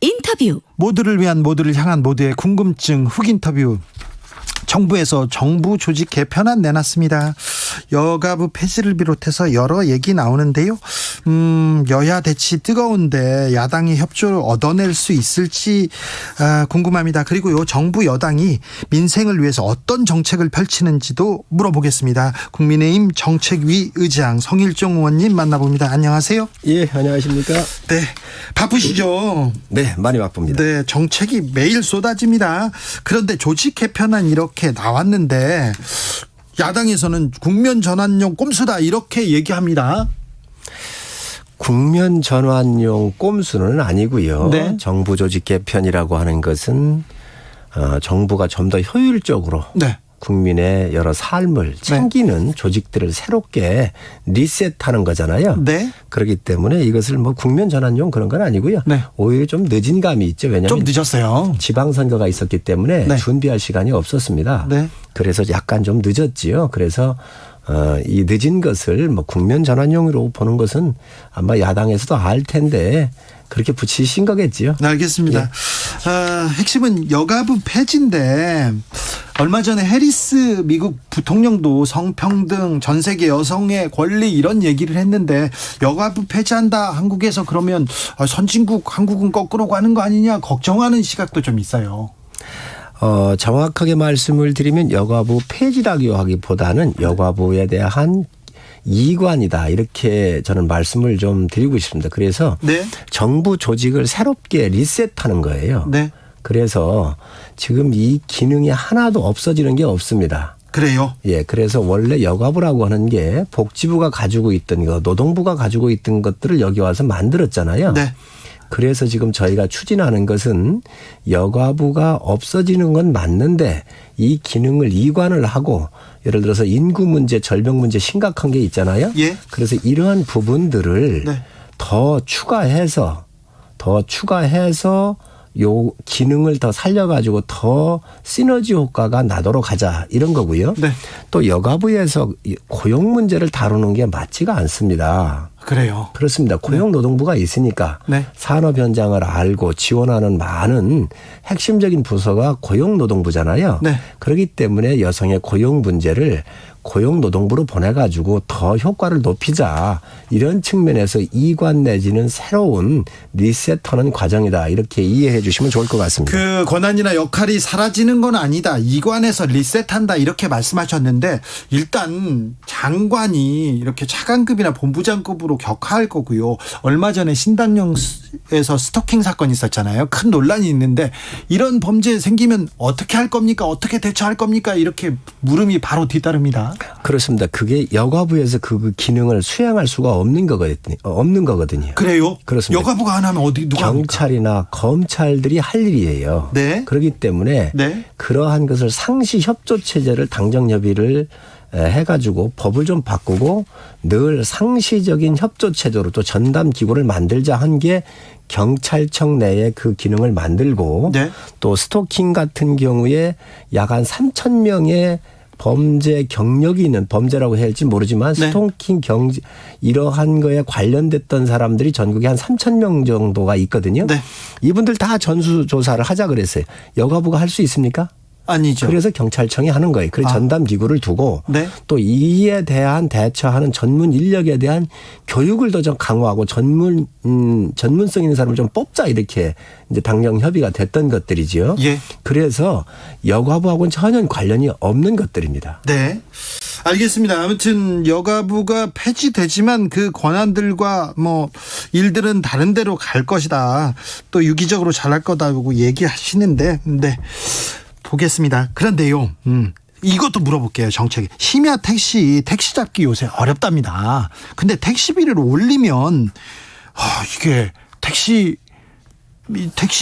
인터뷰. 모두를 위한 모두를 향한 모두의 궁금증 훅 인터뷰. 정부에서 정부 조직 개편안 내놨습니다. 여가부 폐지를 비롯해서 여러 얘기 나오는데요. 여야 대치 뜨거운데 야당의 협조를 얻어낼 수 있을지 궁금합니다. 그리고요, 정부 여당이 민생을 위해서 어떤 정책을 펼치는지도 물어보겠습니다. 국민의힘 정책위 의장 성일종 의원님 만나봅니다. 안녕하세요. 예, 안녕하십니까? 네, 바쁘시죠? 네, 많이 바쁩니다. 네, 정책이 매일 쏟아집니다. 그런데 조직 개편안 이렇게 나왔는데 야당에서는 국면 전환용 꼼수다 이렇게 얘기합니다. 국면 전환용 꼼수는 아니고요. 네. 정부 조직 개편이라고 하는 것은 정부가 좀 더 효율적으로 네. 국민의 여러 삶을 챙기는 조직들을 새롭게 리셋하는 거잖아요. 네. 그렇기 때문에 이것을 뭐 국면 전환용 그런 건 아니고요. 네. 오히려 좀 늦은 감이 있죠. 왜냐하면 좀 늦었어요. 지방선거가 있었기 때문에 네. 준비할 시간이 없었습니다. 네. 그래서 약간 좀 늦었지요. 그래서 이 늦은 것을 뭐 국면 전환용으로 보는 것은 아마 야당에서도 알 텐데 그렇게 붙이신 거겠지요. 알겠습니다. 예. 핵심은 여가부 폐지인데 얼마 전에 해리스 미국 부통령도 성평등, 전 세계 여성의 권리 이런 얘기를 했는데 여가부 폐지한다 한국에서 그러면 선진국 한국은 거꾸로 가는 거 아니냐 걱정하는 시각도 좀 있어요. 정확하게 말씀을 드리면 여가부 폐지라고 하기보다는 여가부에 대한 이관이다 이렇게 저는 말씀을 좀 드리고 싶습니다. 그래서 네. 정부 조직을 새롭게 리셋하는 거예요. 네. 그래서 지금 이 기능이 하나도 없어지는 게 없습니다. 그래요. 예, 그래서 원래 여가부라고 하는 게 복지부가 가지고 있던 거, 노동부가 가지고 있던 것들을 여기 와서 만들었잖아요. 네. 그래서 지금 저희가 추진하는 것은 여가부가 없어지는 건 맞는데 이 기능을 이관을 하고 예를 들어서 인구 문제, 절벽 문제 심각한 게 있잖아요. 예. 그래서 이러한 부분들을 네. 더 추가해서 요 기능을 더 살려가지고 더 시너지 효과가 나도록 하자 이런 거고요. 네. 또 여가부에서 고용 문제를 다루는 게 맞지가 않습니다. 그래요. 그렇습니다. 고용노동부가 있으니까 네. 산업 현장을 알고 지원하는 많은 핵심적인 부서가 고용노동부잖아요. 네. 그렇기 때문에 여성의 고용 문제를 고용노동부로 보내가지고 더 효과를 높이자 이런 측면에서 이관 내지는 새로운 리셋하는 과정이다 이렇게 이해해 주시면 좋을 것 같습니다. 그 권한이나 역할이 사라지는 건 아니다. 이관해서 리셋한다 이렇게 말씀하셨는데 일단 장관이 이렇게 차관급이나 본부장급으로 격하할 거고요. 얼마 전에 신당역에서 스토킹 사건이 있었잖아요. 큰 논란이 있는데 이런 범죄 생기면 어떻게 할 겁니까? 어떻게 대처할 겁니까? 이렇게 물음이 바로 뒤따릅니다. 그렇습니다. 그게 여가부에서 그 기능을 수행할 수가 없는 거거든요. 그래요? 그렇습니다. 여가부가 안 하면 어디 누가 합니까? 경찰이나 검찰들이 할 일이에요. 네. 그렇기 때문에 네. 그러한 것을 상시 협조 체제를 당정 협의를 해가지고 법을 좀 바꾸고 늘 상시적인 협조 체제로 또 전담 기구를 만들자 한 게 경찰청 내에 그 기능을 만들고 네. 또 스토킹 같은 경우에 약 한 3,000명의 범죄 경력이 있는 범죄라고 해야 할지 모르지만 네. 스토킹 경지 이러한 거에 관련됐던 사람들이 전국에 한 3,000명 정도가 있거든요. 네. 이분들 다 전수조사를 하자 그랬어요. 여가부가 할 수 있습니까? 아니죠. 그래서 경찰청이 하는 거예요. 그래서 전담 기구를 두고 네. 또 이에 대한 대처하는 전문 인력에 대한 교육을 더 좀 강화하고 전문성 있는 사람을 좀 뽑자 이렇게 이제 당정 협의가 됐던 것들이지요. 예. 그래서 여가부하고는 전혀 관련이 없는 것들입니다. 네. 알겠습니다. 아무튼 여가부가 폐지되지만 그 권한들과 뭐 일들은 다른 데로 갈 것이다. 또 유기적으로 잘할 거다고 얘기하시는데, 네. 보겠습니다. 그런데요, 이것도 물어볼게요. 정책이. 심야 택시 잡기 요새 어렵답니다. 근데 택시비를 올리면 이게 택시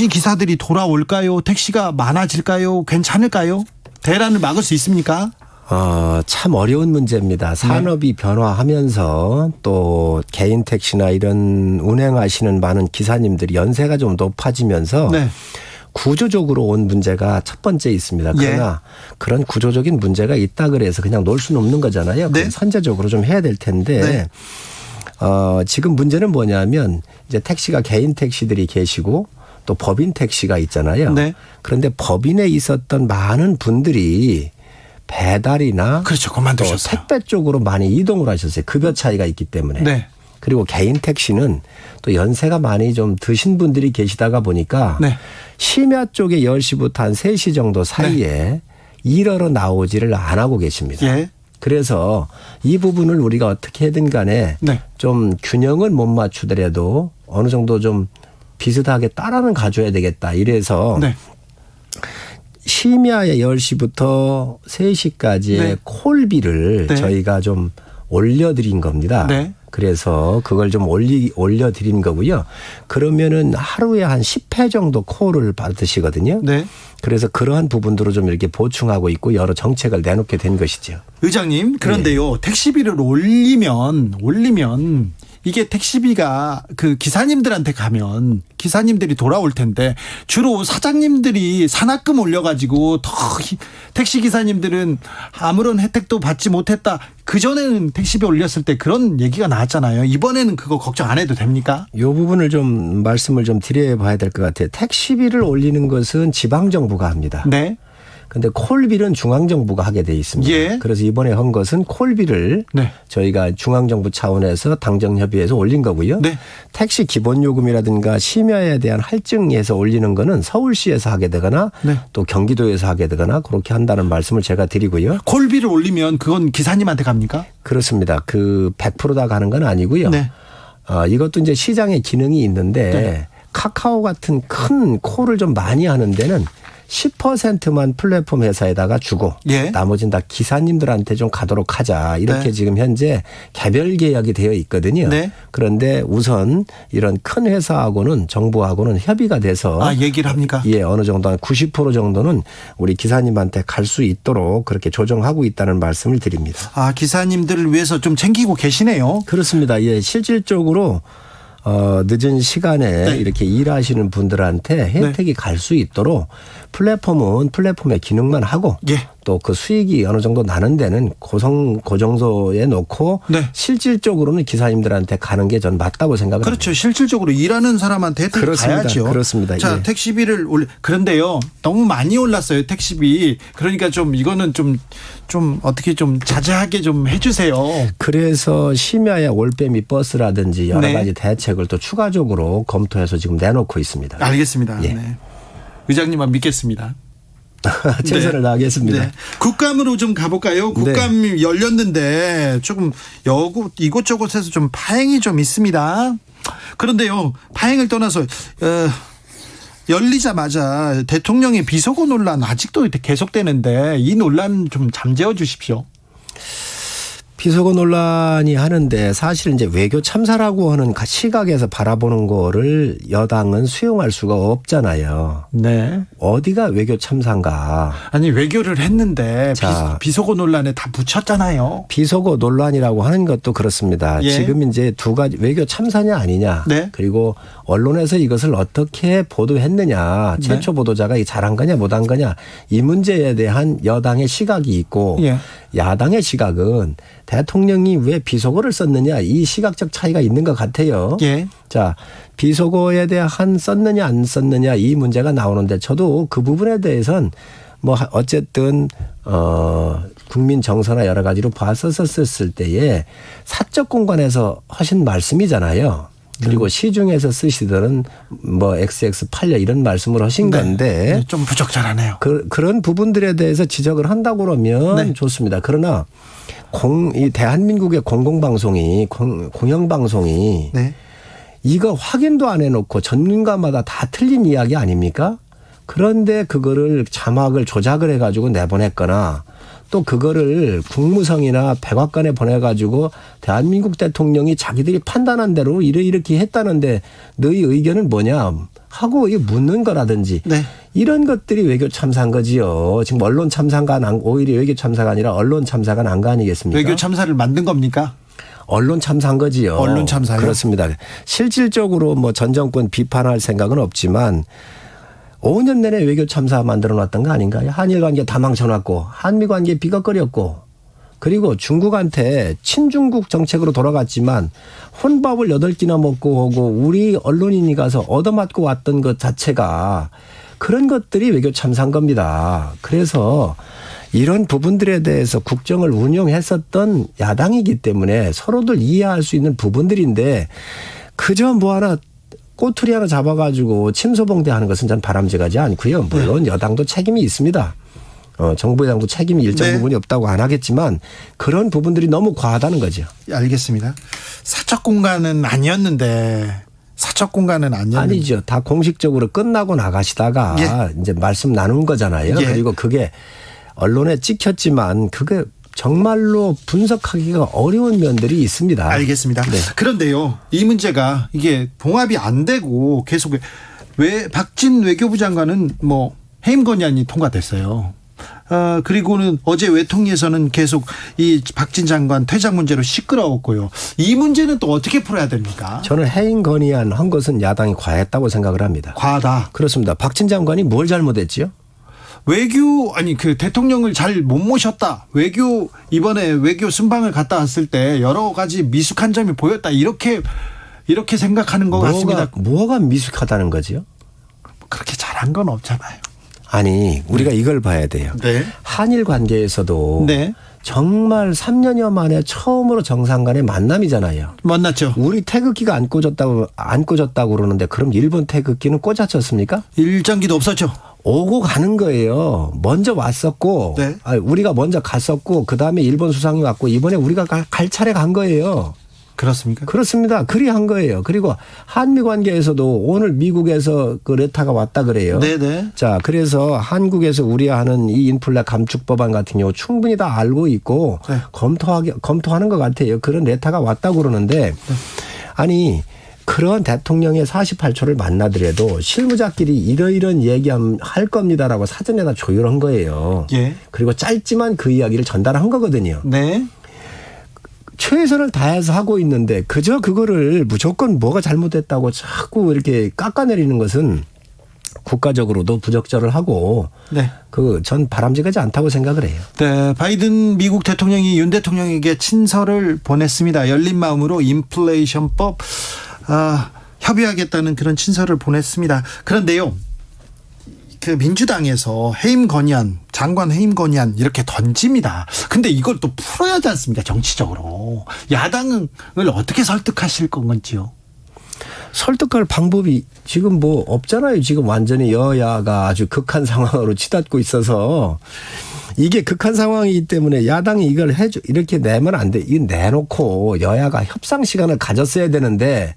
기사들이 돌아올까요? 택시가 많아질까요? 괜찮을까요? 대란을 막을 수 있습니까? 참 어려운 문제입니다. 산업이 변화하면서 또 개인 택시나 이런 운행하시는 많은 기사님들이 연세가 좀 높아지면서 네. 구조적으로 온 문제가 첫 번째 있습니다. 그러나 그런 구조적인 문제가 있다 그래서 그냥 놓을 수는 없는 거잖아요. 네. 선제적으로 좀 해야 될 텐데 네. 지금 문제는 뭐냐면 이제 택시가 개인 택시들이 계시고 또 법인 택시가 있잖아요. 네. 그런데 법인에 있었던 많은 분들이 배달이나 그렇죠. 또 그만두셨어요. 택배 쪽으로 많이 이동을 하셨어요. 급여 차이가 있기 때문에. 네. 그리고 개인 택시는 또 연세가 많이 좀 드신 분들이 계시다가 보니까 네. 심야 쪽에 10시부터 한 3시 정도 사이에 일하러 나오지를 안 하고 계십니다. 예. 그래서 이 부분을 우리가 어떻게든 간에 네. 좀 균형을 못 맞추더라도 어느 정도 좀 비슷하게 따라는 가져야 되겠다. 이래서 네. 심야에 10시부터 3시까지의 네. 콜비를 네. 저희가 좀 올려드린 겁니다. 네. 그래서 그걸 좀 올려드린 거고요. 그러면은 하루에 한 10회 정도 콜을 받으시거든요. 네. 그래서 그러한 부분들을 좀 이렇게 보충하고 있고 여러 정책을 내놓게 된 것이죠. 의장님, 그런데요, 택시비를 올리면 이게 택시비가 그 기사님들한테 가면 기사님들이 돌아올 텐데 주로 사장님들이 산학금 올려가지고 더 택시 기사님들은 아무런 혜택도 받지 못했다. 그전에는 택시비 올렸을 때 그런 얘기가 나왔잖아요. 이번에는 그거 걱정 안 해도 됩니까? 이 부분을 좀 말씀을 좀 드려봐야 될 것 같아요. 택시비를 올리는 것은 지방정부가 합니다. 네. 근데 콜비는 중앙정부가 하게 돼 있습니다. 예. 그래서 이번에 한 것은 콜비를 네. 저희가 중앙정부 차원에서 당정협의회에서 올린 거고요. 네. 택시 기본요금이라든가 심야에 대한 할증에서 올리는 거는 서울시에서 하게 되거나 네. 또 경기도에서 하게 되거나 그렇게 한다는 말씀을 제가 드리고요. 콜비를 올리면 그건 기사님한테 갑니까? 그렇습니다. 그 100% 다 가는 건 아니고요. 네. 이것도 이제 시장의 기능이 있는데 네. 카카오 같은 큰 콜을 좀 많이 하는 데는 10%만 플랫폼 회사에다가 주고 예. 나머지는 다 기사님들한테 좀 가도록 하자. 이렇게 네. 지금 현재 개별 계약이 되어 있거든요. 네. 그런데 우선 이런 큰 회사하고는 정부하고는 협의가 돼서 얘기를 합니까? 예, 어느 정도 한 90% 정도는 우리 기사님한테 갈 수 있도록 그렇게 조정하고 있다는 말씀을 드립니다. 기사님들을 위해서 좀 챙기고 계시네요. 그렇습니다. 예, 실질적으로 늦은 시간에 네. 이렇게 일하시는 분들한테 혜택이 갈 수 있도록 플랫폼은 플랫폼의 기능만 하고 예. 또 그 수익이 어느 정도 나는 데는 고정소에 놓고 네. 실질적으로는 기사님들한테 가는 게 전 맞다고 생각을 그렇죠. 실질적으로 일하는 사람한테 혜택을 그렇습니다. 가야죠. 그렇습니다. 자, 예. 택시비를 그런데요. 너무 많이 올랐어요. 택시비. 그러니까 좀 이거는 좀 어떻게 좀 자제하게 좀 해주세요. 그래서 심야에 올빼미 버스라든지 여러 네. 가지 대책을 또 추가적으로 검토해서 지금 내놓고 있습니다. 알겠습니다. 예. 네. 의장님만 믿겠습니다. 최선을 다하겠습니다. 네. 국감으로 좀 가볼까요? 국감이 열렸는데 조금 이곳저곳에서 좀 파행이 좀 있습니다. 그런데요, 파행을 떠나서 열리자마자 대통령의 비속어 논란 아직도 계속되는데 이 논란 좀 잠재워 주십시오. 비속어 논란이 하는데 사실 이제 외교 참사라고 하는 시각에서 바라보는 거를 여당은 수용할 수가 없잖아요. 네. 어디가 외교 참사인가. 아니 외교를 했는데 자. 비속어 논란에 다 붙였잖아요. 비속어 논란이라고 하는 것도 그렇습니다. 예. 지금 이제 두 가지 외교 참사냐 아니냐. 네. 그리고 언론에서 이것을 어떻게 보도했느냐. 최초 보도자가 잘한 거냐 못한 거냐. 이 문제에 대한 여당의 시각이 있고 예. 야당의 시각은 대통령이 왜 비속어를 썼느냐 이 시각적 차이가 있는 것 같아요. 예. 자, 비속어에 대한 썼느냐 안 썼느냐 이 문제가 나오는데 저도 그 부분에 대해서는 뭐 어쨌든 국민 정서나 여러 가지로 봤었을 때에 사적 공간에서 하신 말씀이잖아요. 그리고 시중에서 쓰시더는 뭐 XX 팔려 이런 말씀을 하신 건데 네, 좀 부적절하네요. 그런 부분들에 대해서 지적을 한다고 그러면 네. 좋습니다. 그러나 이 대한민국의 공공방송이 공영방송이 네. 이거 확인도 안 해놓고 전문가마다 다 틀린 이야기 아닙니까? 그런데 그거를 자막을 조작을 해가지고 내보냈거나 또 그거를 국무성이나 백악관에 보내가지고 대한민국 대통령이 자기들이 판단한 대로 이렇게 했다는데 너희 의견은 뭐냐 하고 묻는 거라든지 네. 이런 것들이 외교 참사인 거지요. 지금 언론 참사가 오히려 외교 참사가 아니라 언론 참사가 난 거 아니겠습니까? 외교 참사를 만든 겁니까? 언론 참사인 거지요. 언론 참사요? 그렇습니다. 실질적으로 뭐 전 정권 비판할 생각은 없지만 5년 내내 외교 참사 만들어 놨던 거 아닌가요? 한일 관계 다 망쳐놨고 한미 관계 비거거렸고 그리고 중국한테 친중국 정책으로 돌아갔지만 혼밥을 8끼나 먹고 오고 우리 언론인이 가서 얻어맞고 왔던 것 자체가 그런 것들이 외교 참사인 겁니다. 그래서 이런 부분들에 대해서 국정을 운영했었던 야당이기 때문에 서로들 이해할 수 있는 부분들인데 그저 뭐 하나 꼬투리 하나 잡아가지고 침소봉대하는 것은 전 바람직하지 않고요. 물론 여당도 책임이 있습니다. 정부 여당도 책임이 일정 부분이 없다고 안 하겠지만 그런 부분들이 너무 과하다는 거죠. 알겠습니다. 사적 공간은 아니었는데. 아니죠. 다 공식적으로 끝나고 나가시다가 이제 말씀 나눈 거잖아요. 그리고 그게 언론에 찍혔지만 그게 정말로 분석하기가 어려운 면들이 있습니다. 알겠습니다. 네. 그런데요, 이 문제가 이게 봉합이 안 되고 계속 왜 박진 외교부 장관은 뭐 해임 건의안이 통과됐어요. 그리고는 어제 외통위에서는 계속 이 박진 장관 퇴장 문제로 시끄러웠고요. 이 문제는 또 어떻게 풀어야 됩니까? 저는 해임 건의안 한 것은 야당이 과했다고 생각을 합니다. 과하다. 그렇습니다. 박진 장관이 뭘 잘못했지요? 그 대통령을 잘 못 모셨다. 이번에 외교 순방을 갔다 왔을 때 여러 가지 미숙한 점이 보였다. 이렇게 생각하는 것 같습니다. 뭐가 미숙하다는 거지요? 그렇게 잘한 건 없잖아요. 아니 우리가 이걸 봐야 돼요. 네. 한일 관계에서도 네. 정말 3년여 만에 처음으로 정상 간의 만남이잖아요. 만났죠. 우리 태극기가 안 꽂았다고 그러는데 그럼 일본 태극기는 꽂아졌습니까? 일장기도 없었죠. 오고 가는 거예요. 먼저 왔었고 우리가 먼저 갔었고 그다음에 일본 수상이 왔고 이번에 우리가 갈 차례 간 거예요. 그렇습니까? 그렇습니다. 그리 한 거예요. 그리고 한미 관계에서도 오늘 미국에서 그 레타가 왔다 그래요. 네네. 자, 그래서 한국에서 우려하는 이 인플레 감축 법안 같은 경우 충분히 다 알고 있고 검토하는 것 같아요. 그런 레타가 왔다고 그러는데 아니 그런 대통령의 48초를 만나더라도 실무자끼리 이러이런 얘기할 겁니다라고 사전에다 조율한 거예요. 그리고 짧지만 그 이야기를 전달한 거거든요. 네. 최선을 다해서 하고 있는데 그저 그거를 무조건 뭐가 잘못됐다고 자꾸 이렇게 깎아내리는 것은 국가적으로도 부적절을 하고 전 바람직하지 않다고 생각을 해요. 네, 바이든 미국 대통령이 윤 대통령에게 친서를 보냈습니다. 열린 마음으로 인플레이션법 협의하겠다는 그런 친서를 보냈습니다. 그런데요, 그 민주당에서 해임 건의안, 장관 해임 건의안 이렇게 던집니다. 근데 이걸 또 풀어야 하지 않습니까? 정치적으로. 야당을 어떻게 설득하실 건지요? 설득할 방법이 지금 뭐 없잖아요. 지금 완전히 여야가 아주 극한 상황으로 치닫고 있어서 이게 극한 상황이기 때문에 야당이 이걸 이렇게 내면 안 돼. 이거 내놓고 여야가 협상 시간을 가졌어야 되는데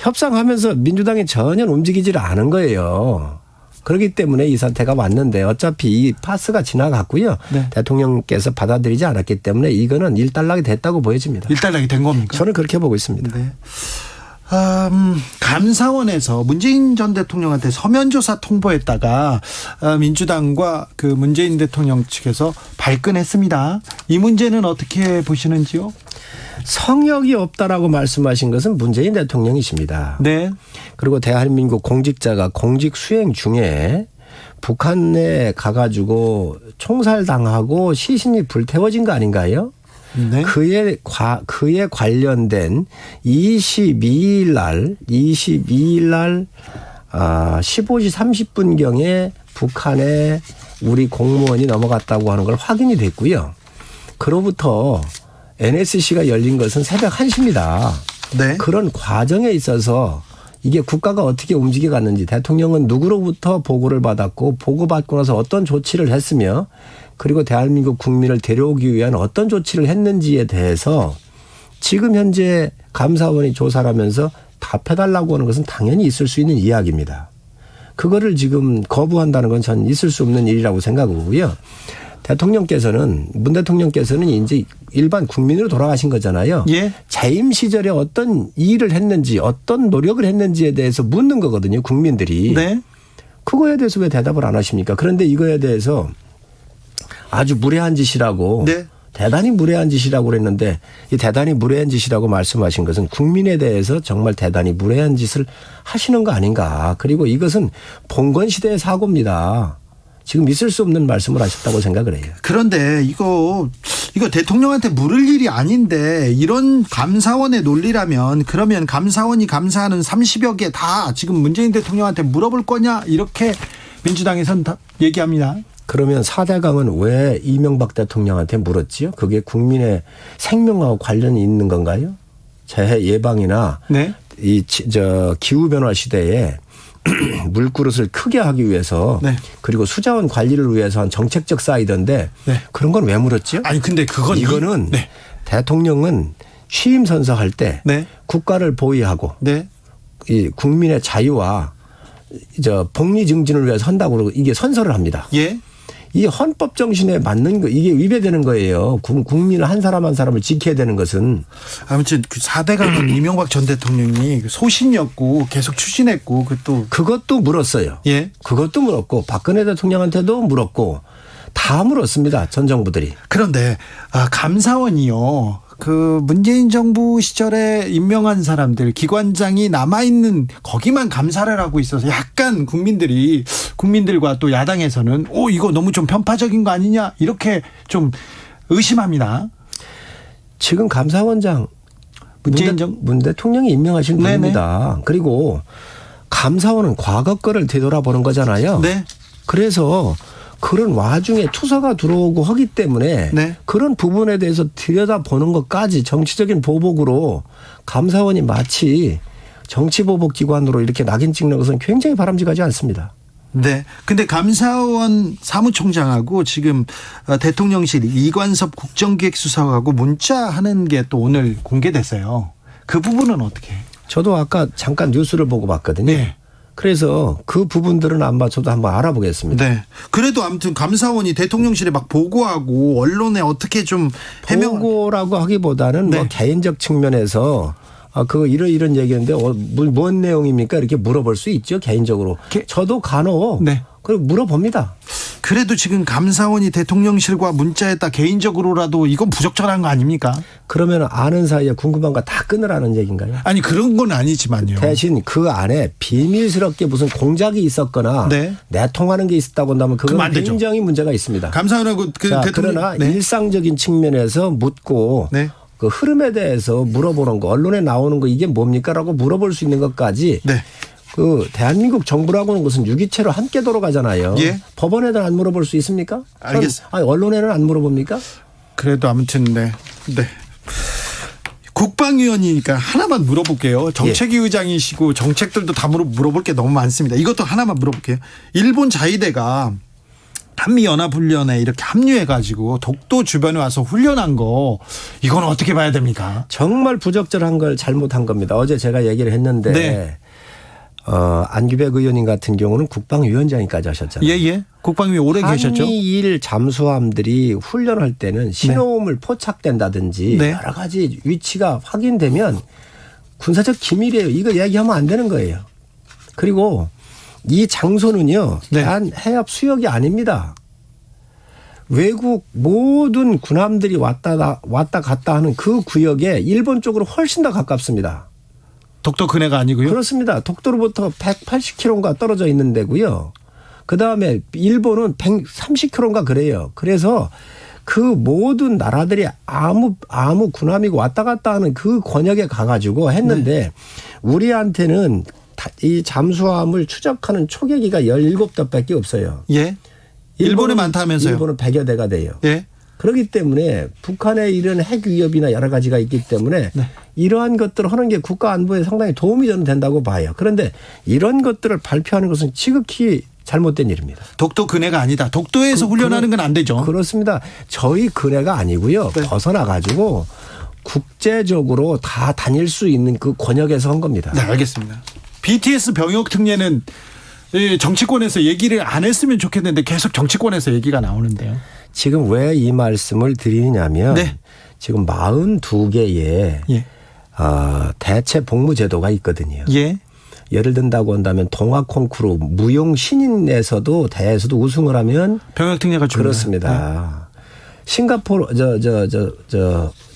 협상하면서 민주당이 전혀 움직이지를 않은 거예요. 그렇기 때문에 이 사태가 왔는데 어차피 이 파스가 지나갔고요. 대통령께서 받아들이지 않았기 때문에 이거는 일단락이 됐다고 보여집니다. 일단락이 된 겁니까? 저는 그렇게 보고 있습니다. 네. 감사원에서 문재인 전 대통령한테 서면 조사 통보했다가 민주당과 그 문재인 대통령 측에서 발끈했습니다. 이 문제는 어떻게 보시는지요? 성역이 없다라고 말씀하신 것은 문재인 대통령이십니다. 네. 그리고 대한민국 공직자가 공직 수행 중에 북한에 가가지고 총살당하고 시신이 불태워진 거 아닌가요? 네. 그에 관련된 22일 날 15시 30분경에 북한에 우리 공무원이 넘어갔다고 하는 걸 확인이 됐고요. 그로부터 NSC가 열린 것은 새벽 1시입니다. 네. 그런 과정에 있어서 이게 국가가 어떻게 움직여 갔는지 대통령은 누구로부터 보고를 받았고 보고받고 나서 어떤 조치를 했으며 그리고 대한민국 국민을 데려오기 위한 어떤 조치를 했는지에 대해서 지금 현재 감사원이 조사를 하면서 답해달라고 하는 것은 당연히 있을 수 있는 이야기입니다. 그거를 지금 거부한다는 건 전 있을 수 없는 일이라고 생각하고요. 문 대통령께서는 이제 일반 국민으로 돌아가신 거잖아요. 재임 시절에 어떤 일을 했는지 어떤 노력을 했는지에 대해서 묻는 거거든요. 국민들이. 네. 그거에 대해서 왜 대답을 안 하십니까? 그런데 이거에 대해서 아주 무례한 짓이라고 대단히 무례한 짓이라고 그랬는데 이 대단히 무례한 짓이라고 말씀하신 것은 국민에 대해서 정말 대단히 무례한 짓을 하시는 거 아닌가. 그리고 이것은 봉건 시대의 사고입니다. 지금 있을 수 없는 말씀을 하셨다고 생각을 해요. 그런데 이거 이거 대통령한테 물을 일이 아닌데 이런 감사원의 논리라면 그러면 감사원이 감사하는 30여 개 다 지금 문재인 대통령한테 물어볼 거냐 이렇게 민주당에서는 다 얘기합니다. 그러면 4대강은 왜 이명박 대통령한테 물었지요? 그게 국민의 생명하고 관련이 있는 건가요? 재해 예방이나 네. 기후 변화 시대에 물그릇을 크게 하기 위해서 네. 그리고 수자원 관리를 위해서 한 정책적 사이드인데 네. 그런 건 왜 물었죠? 아니 근데 이거는 네. 대통령은 취임 선서할 때 네. 국가를 보위하고 네. 이 국민의 자유와 복리 증진을 위해서 한다고 그러고 이게 선서를 합니다. 예. 이 헌법 정신에 맞는 거 이게 위배되는 거예요. 국민을 한 사람 한 사람을 지켜야 되는 것은. 아무튼 그 4대강은 이명박 전 대통령이 소신이었고 계속 추진했고 그것도 물었어요. 예. 그것도 물었고 박근혜 대통령한테도 물었고 다 물었습니다. 전 정부들이. 그런데 감사원이요. 그 문재인 정부 시절에 임명한 사람들 기관장이 남아있는 거기만 감사를 하고 있어서 약간 국민들과 또 야당에서는 이거 너무 좀 편파적인 거 아니냐 이렇게 좀 의심합니다. 지금 감사원장 문 대통령이 임명하신 분입니다. 그리고 감사원은 과거 거를 되돌아보는 거잖아요. 네. 그래서 그런 와중에 투서가 들어오고 하기 때문에 네. 그런 부분에 대해서 들여다보는 것까지 정치적인 보복으로 감사원이 마치 정치보복 기관으로 이렇게 낙인 찍는 것은 굉장히 바람직하지 않습니다. 네. 근데 감사원 사무총장하고 지금 대통령실 이관섭 국정기획수석하고 문자하는 게 또 오늘 공개됐어요. 그 부분은 어떻게? 저도 아까 잠깐 뉴스를 보고 봤거든요. 네. 그래서 그 부분들은 아마 저도 한번 알아보겠습니다. 네. 그래도 아무튼 감사원이 대통령실에 막 보고하고 언론에 어떻게 좀 보고라고 하기보다는 네. 뭐 개인적 측면에서 그거 이런 얘기인데 뭔 내용입니까? 이렇게 물어볼 수 있죠. 개인적으로. 저도 간혹 네. 그리고 물어봅니다. 그래도 지금 감사원이 대통령실과 문자했다 개인적으로라도 이건 부적절한 거 아닙니까? 그러면 아는 사이에 궁금한 거 다 끊으라는 얘기인가요? 아니 그런 건 아니지만요. 대신 그 안에 비밀스럽게 무슨 공작이 있었거나 네. 내통하는 게 있었다고 한다면 그건 안 되죠. 굉장히 문제가 있습니다. 감사원하고 그러나 네. 일상적인 측면에서 묻고 네. 그 흐름에 대해서 물어보는 거 언론에 나오는 거 이게 뭡니까라고 물어볼 수 있는 것까지 네. 그 대한민국 정부라고 하는 것은 유기체로 함께 돌아가잖아요. 예. 법원에는 안 물어볼 수 있습니까? 알겠습니다. 아니, 언론에는 안 물어봅니까? 그래도 아무튼 네. 국방위원이니까 하나만 물어볼게요. 정책위 의장이시고 정책들도 다 물어볼 게 너무 많습니다. 이것도 하나만 물어볼게요. 일본 자위대가 한미연합훈련에 이렇게 합류해가지고 독도 주변에 와서 훈련한 거 이건 어떻게 봐야 됩니까? 정말 부적절한 걸 잘못한 겁니다. 어제 제가 얘기를 했는데 네. 안규백 의원님 같은 경우는 국방위원장까지 하셨잖아요. 예. 국방위 오래 계셨죠? 한미일 잠수함들이 훈련할 때는 신호음을 포착된다든지 네. 여러 가지 위치가 확인되면 군사적 기밀이에요. 이거 얘기하면 안 되는 거예요. 그리고 이 장소는요. 네. 대한 해협 수역이 아닙니다. 외국 모든 군함들이 왔다 갔다 하는 그 구역에 일본 쪽으로 훨씬 더 가깝습니다. 독도 근해가 아니고요. 그렇습니다. 독도로부터 180km가 떨어져 있는 데고요. 그다음에 일본은 130km인가 그래요. 그래서 그 모든 나라들이 아무 군함이고 왔다 갔다 하는 그 권역에 가가지고 했는데 우리한테는 이 잠수함을 추적하는 초계기가 17대밖에 없어요. 예. 일본에 많다면서요. 일본은 100여 대가 돼요. 예. 그렇기 때문에 북한의 이런 핵 위협이나 여러 가지가 있기 때문에 이러한 것들을 하는 게 국가 안보에 상당히 도움이 저는 된다고 봐요. 그런데 이런 것들을 발표하는 것은 지극히 잘못된 일입니다. 독도 근해가 아니다. 독도에서 훈련하는 건 안 되죠. 그렇습니다. 저희 근해가 아니고요. 네. 벗어나 가지고 국제적으로 다 다닐 수 있는 그 권역에서 한 겁니다. 네, 알겠습니다. BTS 병역 특례는 정치권에서 얘기를 안 했으면 좋겠는데 계속 정치권에서 얘기가 나오는데요. 지금 왜 이 말씀을 드리냐면 지금 42개의 대체 복무 제도가 있거든요. 예. 예를 든다고 한다면 동아 콩쿠르 무용 신인에서도 대회에서도 우승을 하면 병역 특례가 줍니다. 그렇습니다. 싱가포르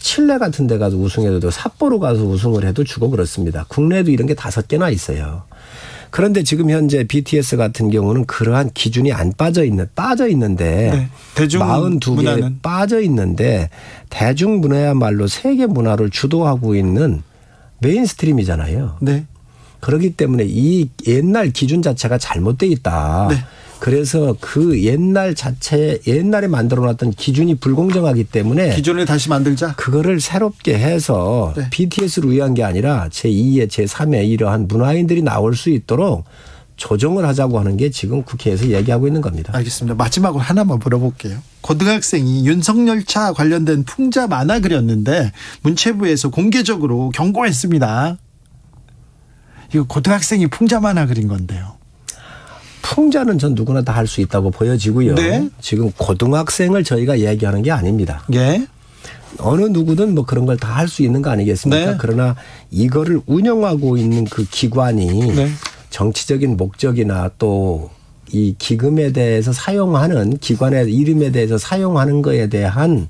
칠레 같은 데 가서 우승해도 삿포로 가서 우승을 해도 주고 그렇습니다. 국내에도 이런 게 5개나 있어요. 그런데 지금 현재 BTS 같은 경우는 그러한 기준이 안 빠져 있는데 네. 대중 42개 문화는 빠져 있는데 대중문화야말로 세계 문화를 주도하고 있는 메인스트림이잖아요. 네. 그렇기 때문에 이 옛날 기준 자체가 잘못돼 있다. 네. 그래서 그 옛날에 만들어놨던 기준이 불공정하기 때문에 기준을 다시 만들자. 그거를 새롭게 해서 네. BTS를 위한 게 아니라 제2의 제3의 이러한 문화인들이 나올 수 있도록 조정을 하자고 하는 게 지금 국회에서 얘기하고 있는 겁니다. 알겠습니다. 마지막으로 하나만 물어볼게요. 고등학생이 윤석열차 관련된 풍자 만화 그렸는데 문체부에서 공개적으로 경고했습니다. 이거 고등학생이 풍자 만화 그린 건데요. 풍자는 전 누구나 다 할 수 있다고 보여지고요. 네. 지금 고등학생을 저희가 얘기하는 게 아닙니다. 예. 어느 누구든 뭐 그런 걸 다 할 수 있는 거 아니겠습니까? 네. 그러나 이거를 운영하고 있는 그 기관이 네. 정치적인 목적이나 또 이 기금에 대해서 사용하는 기관의 이름에 대해서 사용하는 거에 대한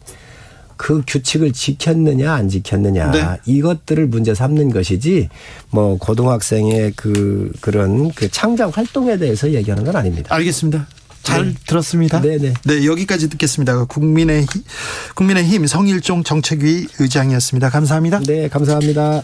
그 규칙을 지켰느냐 안 지켰느냐 네. 이것들을 문제 삼는 것이지 뭐 고등학생의 그런 창작 활동에 대해서 얘기하는 건 아닙니다. 알겠습니다. 잘 들었습니다. 네네. 네, 여기까지 듣겠습니다. 국민의힘 성일종 정책위 의장이었습니다. 감사합니다. 네, 감사합니다.